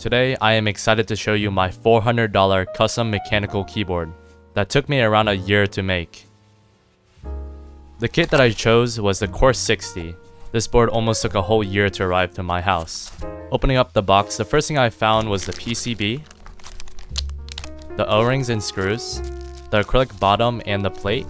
Today, I am excited to show you my $400 custom mechanical keyboard that took me around a year to make. The kit that I chose was the Coarse60. This board almost took a whole year to arrive to my house. Opening up the box, the first thing I found was the PCB, the O-rings and screws, the acrylic bottom and the plate.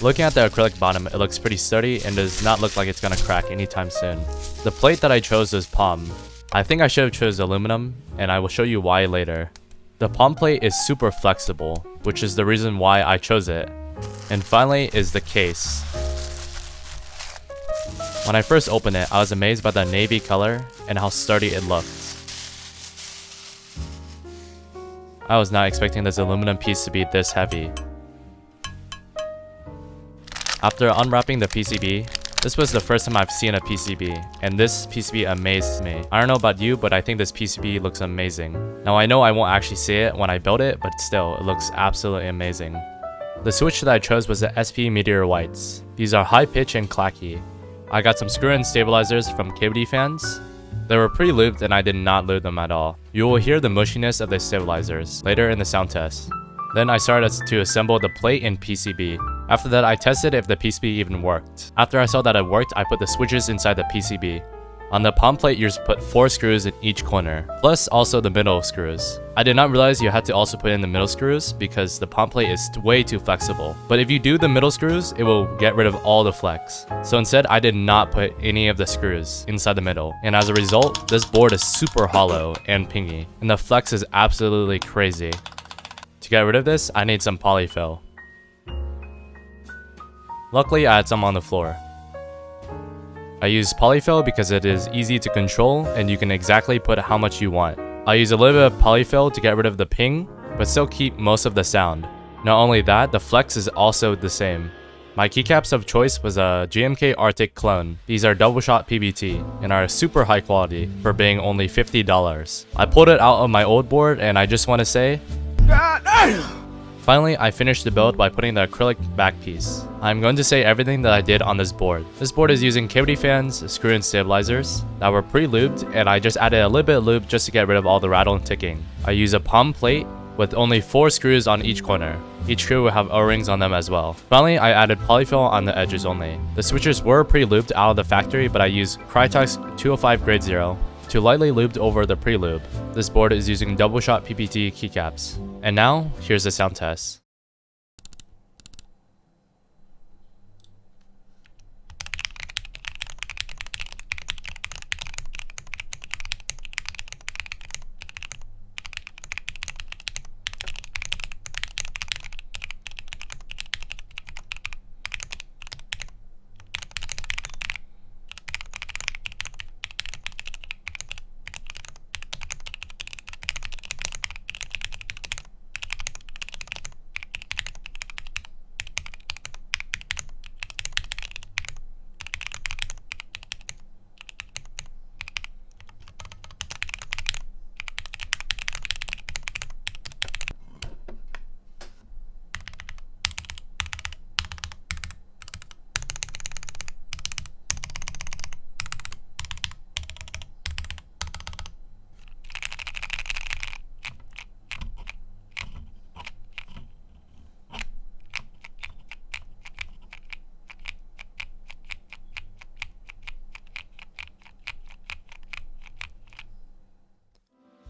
Looking at the acrylic bottom, it looks pretty sturdy and does not look like it's gonna crack anytime soon. The plate that I chose was palm. I think I should have chose aluminum, and I will show you why later. The palm plate is super flexible, which is the reason why I chose it. And finally is the case. When I first opened it, I was amazed by the navy color and how sturdy it looked. I was not expecting this aluminum piece to be this heavy. After unwrapping the PCB, this was the first time I've seen a PCB, and this PCB amazed me. I don't know about you, but I think this PCB looks amazing. Now I know I won't actually see it when I build it, but still, it looks absolutely amazing. The switch that I chose was the SP Meteor whites. These are high pitch and clacky. I got some screw-in stabilizers from KBDFans. They were pre-lubed and I did not lube them at all. You will hear the mushiness of the stabilizers later in the sound test. Then I started to assemble the plate and PCB. After that, I tested if the PCB even worked. After I saw that it worked, I put the switches inside the PCB. On the palm plate, you just put 4 screws in each corner, plus also the middle screws. I did not realize you had to also put in the middle screws because the palm plate is way too flexible. But if you do the middle screws, it will get rid of all the flex. So instead, I did not put any of the screws inside the middle. And as a result, this board is super hollow and pingy, and the flex is absolutely crazy. To get rid of this, I need some Polyfil. Luckily, I had some on the floor. I use Polyfil because it is easy to control and you can exactly put how much you want. I use a little bit of Polyfil to get rid of the ping, but still keep most of the sound. Not only that, the flex is also the same. My keycaps of choice was a GMK Artic clone. These are double shot PBT and are super high quality for being only $50. I pulled it out of my old board and I just want to say, God damn! Finally, I finished the build by putting the acrylic back piece. I'm going to say everything that I did on this board. This board is using KBDFans screw-in stabilizers that were pre-lubed, and I just added a little bit of lube just to get rid of all the rattle and ticking. I use a palm plate with only 4 screws on each corner. Each screw will have O-rings on them as well. Finally, I added Polyfil on the edges only. The switchers were pre-lubed out of the factory, but I used Crytek's 205 grade 0 to lightly lubed over the pre-lube. This board is using double shot PPT keycaps. And now, here's the sound test.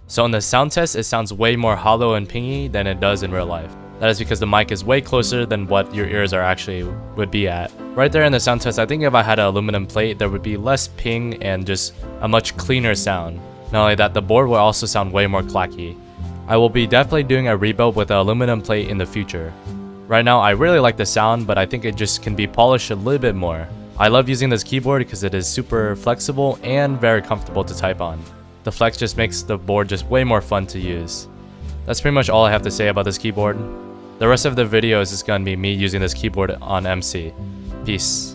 So in the sound test, it sounds way more hollow and pingy than it does in real life. That is because the mic is way closer than what your ears are actually would be at. Right there in the sound test, I think if I had an aluminum plate, there would be less ping and just a much cleaner sound. Not only that, the board will also sound way more clacky. I will be definitely doing a rebuild with an aluminum plate in the future. Right now, I really like the sound, but I think it just can be polished a little bit more. I love using this keyboard because it is super flexible and very comfortable to type on. The flex just makes the board just way more fun to use. That's pretty much all I have to say about this keyboard. The rest of the video is just going to be me using this keyboard on MC. Peace.